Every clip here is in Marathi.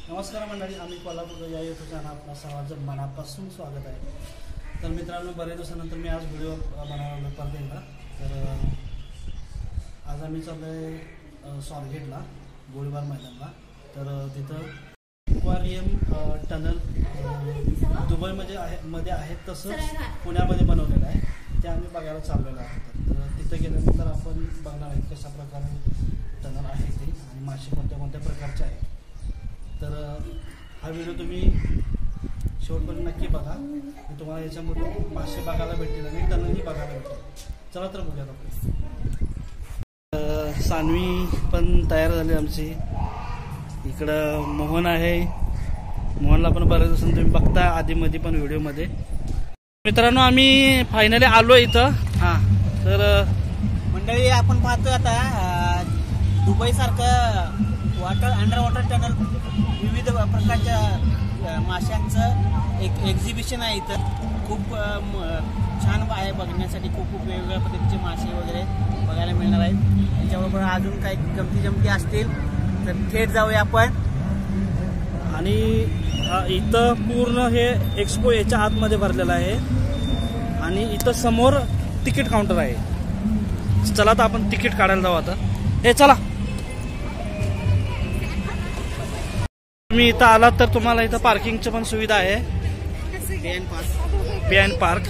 नमस्कार मंडळी, आम्ही कोल्हापूर या यूट्यूब चॅनल आपला सर्वांचं मनापासून स्वागत आहे। तर मित्रांनो, बरेच दिवसानंतर मी आज व्हिडिओ बनवला परत एकदा। तर आज आम्ही चाललोय स्वारगेटला, गोळीबार मैदानला। तर तिथं एक्वारियम टनल दुबईमध्ये आहे तसंच पुण्यामध्ये बनवलेलं आहे, ते आम्ही बघायला चाललेलो आहोत। तर तिथं गेल्यानंतर आपण बघणार आहे कशा प्रकारे टनल आहे ते आणि मासे कोणत्या कोणत्या प्रकारचे आहेत। तर हा व्हिडिओ तुम्ही शेवटपर्यंत नक्की बघा, तुम्हाला याच्यामध्ये मासे बघायला भेटतील आणि टनलही बघायला भेटतील। चला तर बघूयात आपण। सानवी पण तयार झाली आमची, इकडं मोहन आहे। मोहनला पण बऱ्याच दिवसांनी तुम्ही बघता आधीमध्ये पण व्हिडिओमध्ये। मित्रांनो, आम्ही फायनली आलो इथं। हां, तर मंडळी आपण पाहतोय आता दुबई सारखं अंडर वॉटर टनल, विविध प्रकारच्या माशांचं एक एक्झिबिशन आहे इथं। खूप छान आहे बघण्यासाठी, खूप वेगवेगळ्या पद्धतीचे मासे वगैरे बघायला मिळणार आहेत। त्याच्याबरोबर अजून काही गमती असतील तर थेट जाऊया आपण। आणि इथं पूर्ण हे एक्सपो याच्या आतमध्ये भरलेलं आहे आणि इथं समोर तिकीट काउंटर आहे। चला तर आपण तिकीट काढायला जाऊ आता। हे चला, तुम्ही इथं आलात तर तुम्हाला इथं पार्किंगची पण सुविधा आहे, पे एंड पार्क।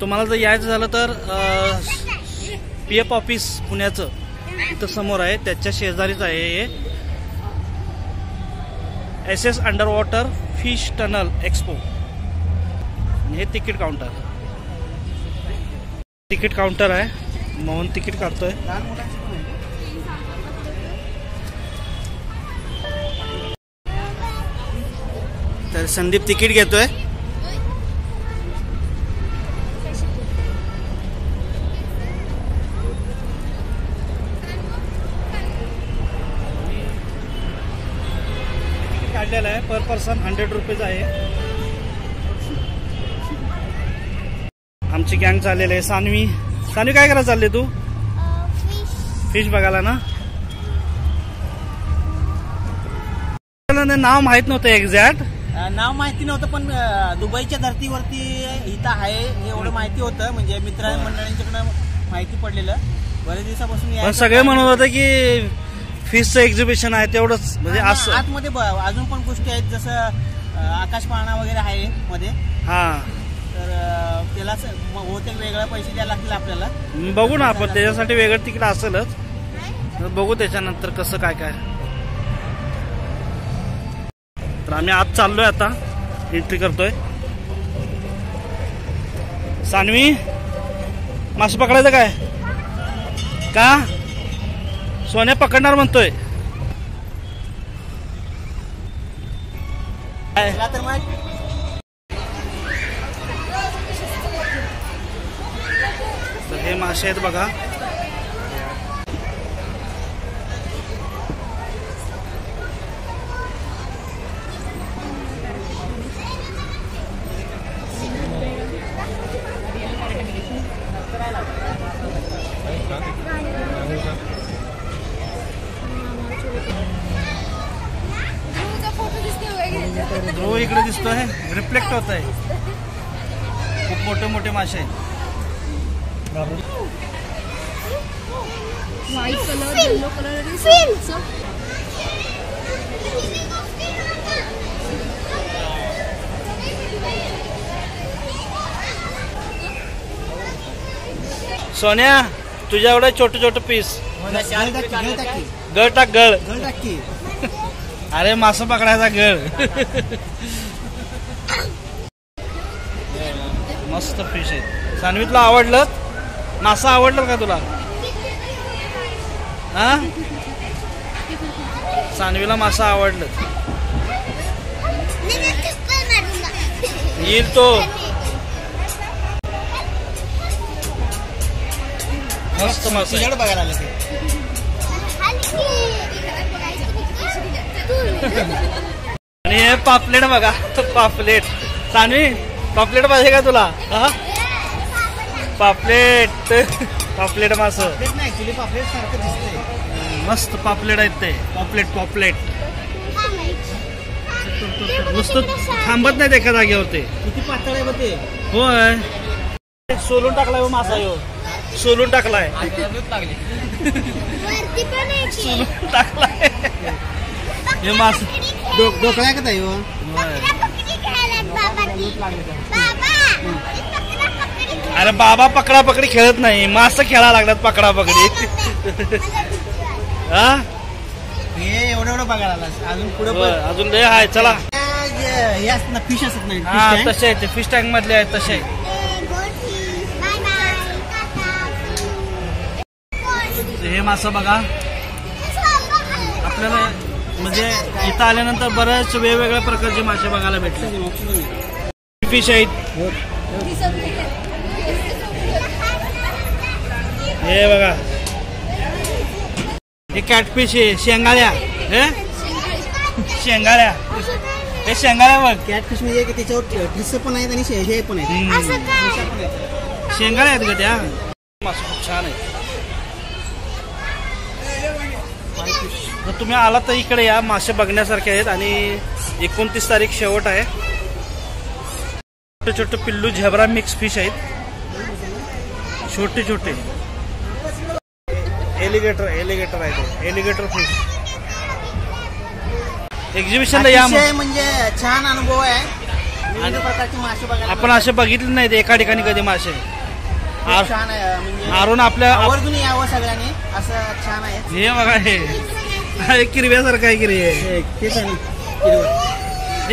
तुम्हाला जर यायचं झालं तर PF ऑफिस पुण्याचं इथं समोर आहे, त्याच्या शेजारीच आहे हे SS under water fish tunnel expo. आणि हे तिकीट काउंटर आहे। मोहन तिकीट काढतोय। तर संदीप तिकीट घेतोय। काढलेला आहे, पर पर्सन 100 रुपीज आहे। आमची गँग चाललेली आहे। सानवी काय करायला चालले तू? फिश बघायला ना? नाव माहित नव्हतं एक्झॅक्ट, नाव माहिती नव्हतं, पण दुबईच्या धर्तीवरती इथं आहे एवढं माहिती होतं। म्हणजे मित्रमंडळींच्याकडनं माहिती पडलेलं बरेच दिवसापासून। सगळे म्हणत होते की फिशचं एक्झिबिशन आहे, तेवढंच म्हणजे असं आतमध्ये अजून पण गोष्टी आहेत, जसं आकाश पाळणा वगैरे आहे मध्ये। हा, तर त्याला बहुतेक वेगळे पैसे द्यायला लागतील आपल्याला। बघू ना आपण, त्याच्यासाठी वेगळं तिकीट असेलच, बघू त्याच्यानंतर कसं काय। तर आम्ही आज चाललोय, आता एंट्री करतोय। सानवी, मासे पकडायचं काय का? सोन्या पकडणार म्हणतोय। तर हे मासे आहेत बघा। तो इकडे दिसतोय, रिफ्लेक्ट होत आहे। खूप मोठे मासे आहेत। व्हाईट कलर, येलो कलर, सोन्या, तुझ्या एवढं छोटे पीस गळ टाक। अरे मासा पकडायचा गळ। मस्त फिश आहे। सानवी, तुला आवडलं? मासा आवडलं का तुला? हा, सानवीला मासा आवडलं। येईल तो, मस्त मासा बघायला आणि हे पापलेट बघा, पापलेट। सानवी, पापलेट पाहिजे का तुला? हा, पापलेट पापलेट मासं ऍक्च्युली पापलेट सारखं दिसतंय। मस्त पापलेट आहेत ते, पॉपलेट नुसतं थांबत नाही एका जागेवर ते. किती पातळ आहे बघ ते. होय सोलून टाकलाय हो मासा ह्यो. सोलून टाकलाय. सोलून टाकलाय हे मास. डोकळा का ताई हो. अरे बाबा पकडा पकडी खेळत नाही, मासा खेळायला लागलात पकडा पकडी. हा हे एवढं बघायला लागला. अजून पुढे अजून लय आहे. चला हे असत ना फिश असत नाही. हा तसे आहेत ते फिश टँक मधले आहेत तसे. हे मासं बघा आपल्याला म्हणजे इथं आल्यानंतर बरेच वेगवेगळ्या प्रकारचे मासे बघायला भेटले. फिश आहेत हे बघा. हे कॅटफिश आहे. शेंगाळ्या हे शेंगाळ्या हे शेंगाळ्या बघ. कॅटफिश म्हणजे त्याच्यावर ठिस्स पण आहेत आणि हे पण आहेत. शेंगाळ्या आहेत का त्या. मासे खूप छान आहे. जर तुम्ही आला तर इकडे या. मासे बघण्यासारखे आहेत आणि 29 तारीख शेवट आहे. छोटे छोटे पिल्लू झेब्रा मिक्स फिश आहेत. छोटे छोटे एलिगेटर आहे ते. एलिगेटर फिश एक्झिबिशनला या. म्हणजे छान अनुभव आहे. विविध प्रकारचे मासे बघायला आपण असे बघितले नाहीत एका ठिकाणी कधी मासे. छान आहे. म्हणजे आरून आपल्या आवर्जून यावं सगळ्यांनी. असं छान आहे. हे बघा हे किरव्यासारखं आहे की रे. तेच आहे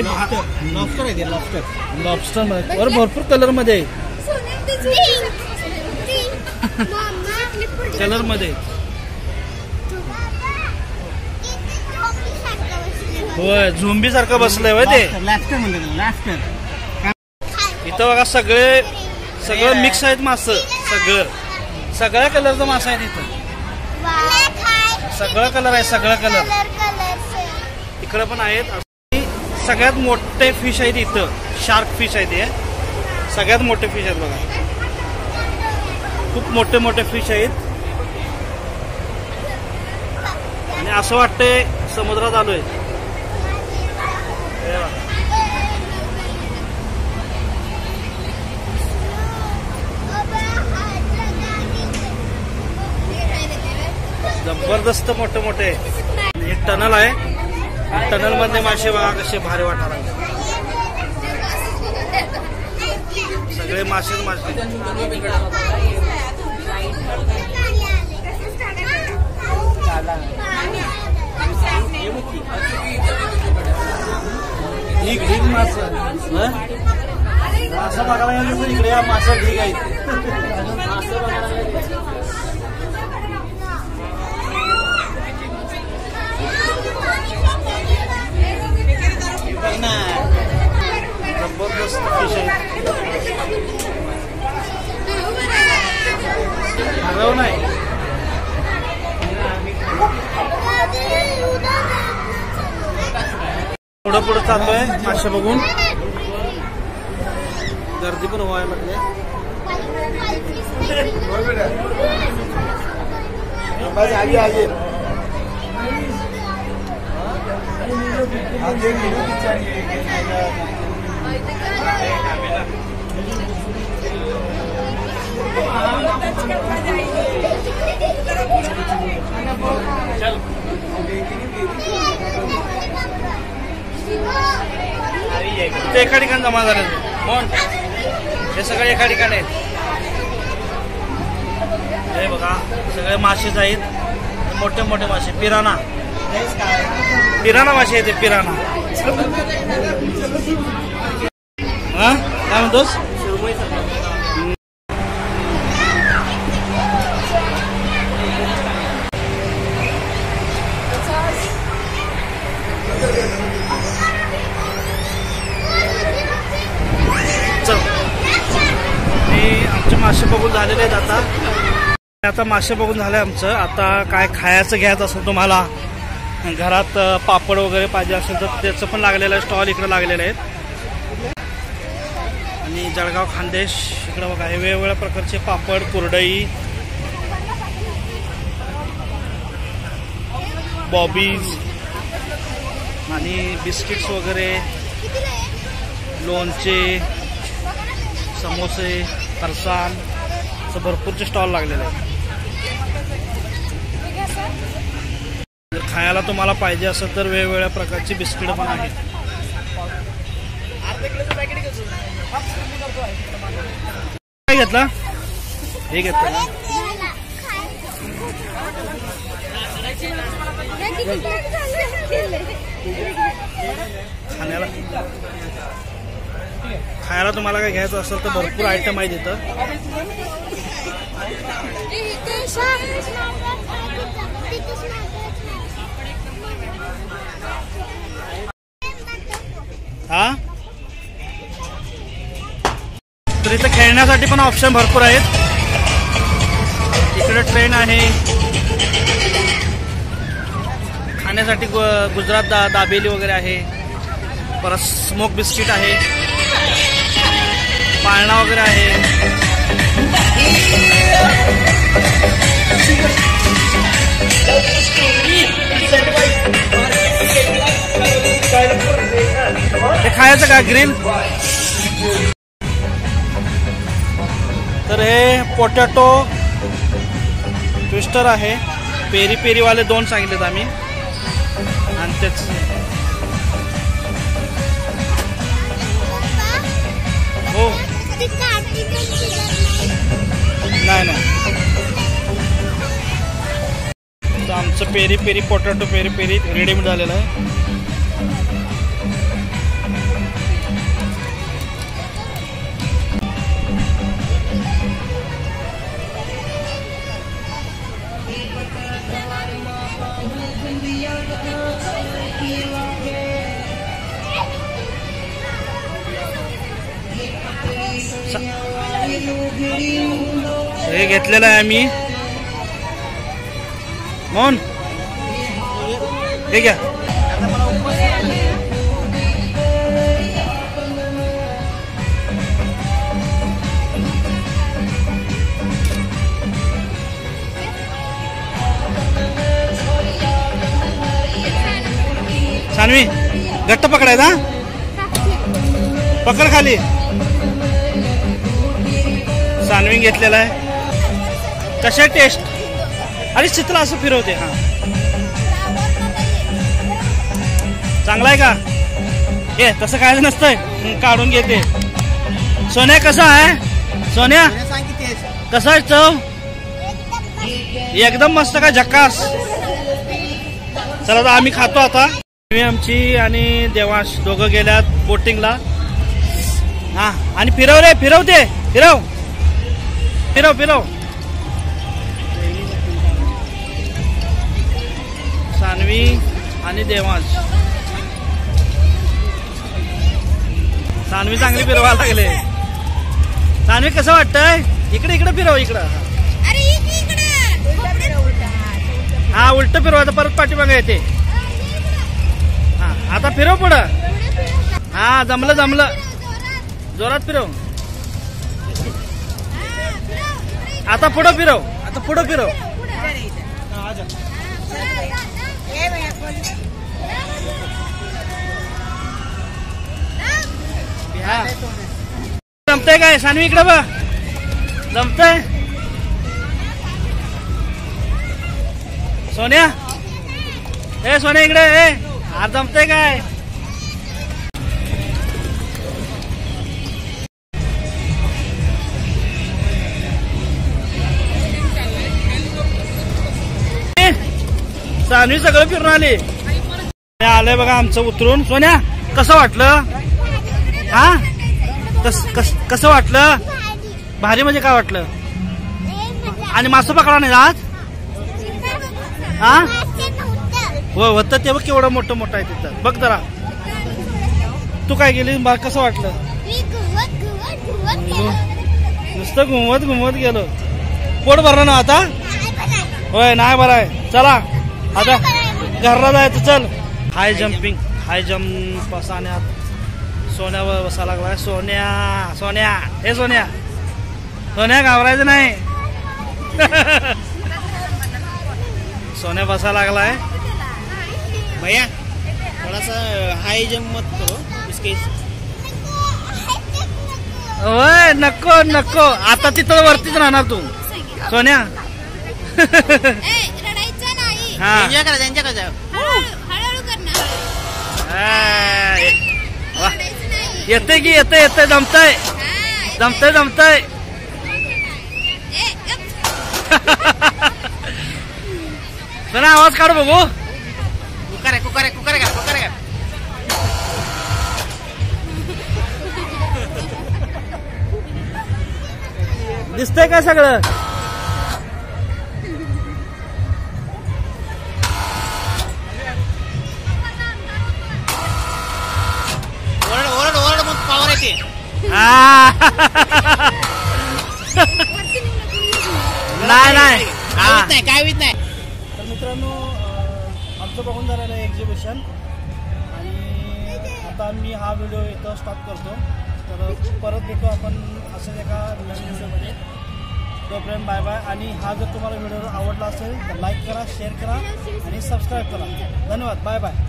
लॉबस्टर आहे ते. लॉबस्टर मध्ये भरपूर कलर मध्ये कलर मध्ये. होय झोंबी सारखं बसलंय होय ते. इथं बघा सगळं मिक्स आहेत मासं. सगळ्या कलरचं मासा आहे इथं. सगळं कलर आहे. सगळं कलर इकडं पण आहेत. सगळ्यात मोठे फिश आहेत इथं. शार्क फिश आहेत हे. सगळ्यात मोठे फिश आहेत बघा. खूप मोठे मोठे फिश आहेत आणि असं वाटतंय समुद्रात आलोय. जबरदस्त मोठे मोठे. एक टनल आहे. टनल मध्ये मासे बघा कसे भारी वाटायला लागले. सगळे मासेच मासे. ढीग मासा मासा बघायला गेलं तर इकडे या मासा ढीग आहेत. जबरदस्त फिश आहे. हरव नाही. पुढं पुढं चाललोय मासे बघून. गर्दी पण व्हायला लागली. ते एका ठिकाणी जमा झाले कोण. हे सगळे एका ठिकाणी आहेत. हे बघा सगळे मासेच आहेत. मोठे मोठे मासे. पिराना मासे आहेत. पिराना हा काय म्हणतोस. आमचे मासे बघून झालेले आहेत. आता मासे बघून झाले आमचं. आता काय खायचं घ्यायचं असेल तुम्हाला घरात पापड वगैरे पाहिजे असेल तर त्याचं पण लागलेलं आहे. स्टॉल इकडे लागलेले आहेत. आणि जळगाव खानदेश इकडे बघा हे वेगवेगळ्या प्रकारचे पापड कुरडई बॉबीज आणि बिस्किट्स वगैरे, लोणचे, समोसे, फरसाण असं भरपूरचे स्टॉल लागलेले आहेत. जर खायला तुम्हाला पाहिजे असेल तर वेगवेगळ्या प्रकारची बिस्किट पण आहेत. काय घेतला? हे घेतलं. खायला तुम्हाला काय घ्यायचं असेल तर भरपूर आयटम आहेत इथं. हा, तर इथं खेळण्यासाठी पण ऑप्शन भरपूर आहेत. इकडे ट्रेन आहे, खाण्यासाठी गुजरात दाबेली वगैरे आहे, परत स्मोक बिस्किट आहे, पाळणा वगैरे आहे. हे खायचं का ग्रिल? तर हे पोटॅटो ट्विस्टर आहे. पेरी पेरीवाले 2 सांगितलेत आम्ही. आणि तेच हो, नाही नाही, तर आमचं peri peri potato peri peri readymade झालेलं आहे. हे घेतलेलं आहे आम्ही. मोहन हे घ्या. सानवी घट्ट पकडायचा, पकड खाली. सानवी घेतलेला आहे. कशा टेस्ट? अरे चितला असं फिरवते. हा, चांगला आहे का? हे तसं काय नसतंय, काढून घेते. सोन्या कसा आहे? सोन्या कसा आहे? चव एकदम मस्त का? झक्कास. चला तर आम्ही खातो आता. आमची आणि देवांश दोघं गेल्यात बोटिंगला. हा, आणि फिरव रे, फिरवते, फिरव फिरव फिरव. सानवी आणि देवांश. सानवी चांगली फिरवायला लागले. सानवी कसं वाटतंय? इकडे इकडे फिरव, इकडं. हा, उलट फिरवायचं, परत पाठीमागे येते. हा, आता फिरव पुढं. हा, जमलं जमलं, जोरात फिरव. आता पुढं फिरव, आता पुढं फिरव. जमतंय काय? सानवी इकडे बघ, जमतंय. सोन्या, ए सोन्या इकडे. ए, आज जमतंय काय? सानवी सगळं फिरून आली. आलंय बघा आमचं उतरून. सोन्या कसं वाटलं? हा, कसं वाटलं? भारी म्हणजे काय वाटलं? आणि मासं पकडा नाही आज? हा, हो होतं ते बघ, केवढं मोठं मोठं आहे तिथं. बघ जरा, तू काय गेली? कसं वाटलं? नुसतं घुमवत घुमवत गेलो. पोट भरलं ना आता? होय, नाही बरं आहे. चला आता घरला जायचं. चल. हाय जम्पिंग, हाय जम्प पाण्यात. सोन्या बसा लागलाय. सोन्या, सोन्या, हे सोन्या, सोन्या घाबरायचं नाही. सोन्या बसा लागलाय. भैया थोडासा हाई जंप मत करो इसके होय नको नको आता तिथं वरतीच राहणार तू सोन्या रडायचं नाही हा एन्जॉय करा एन्जॉय करा हळूहळू करणार वा. रडायचं नाही येते की येते येते जमतय जमतय जमतय सोन्या आवाज काढ बघू कुकर आहे कुकर आहे कुकर आहे का कुकर आहे का दिसतंय काय सगळं ओरड ओरड ओरड मग पावर येते नाही नाही काय नाही काय होत नाही तर मित्रांनो आमचं बघून झालेलं आहे एक्झिबिशन आणि आता मी हा व्हिडिओ इथं स्टॉप करतो तर परत भेटू आपण असं एका नवीन व्हिडिओमध्ये तोपर्यंत बाय बाय आणि हा जर तुम्हाला व्हिडिओ आवडला असेल तर लाईक करा शेअर करा आणि सबस्क्राईब करा धन्यवाद बाय बाय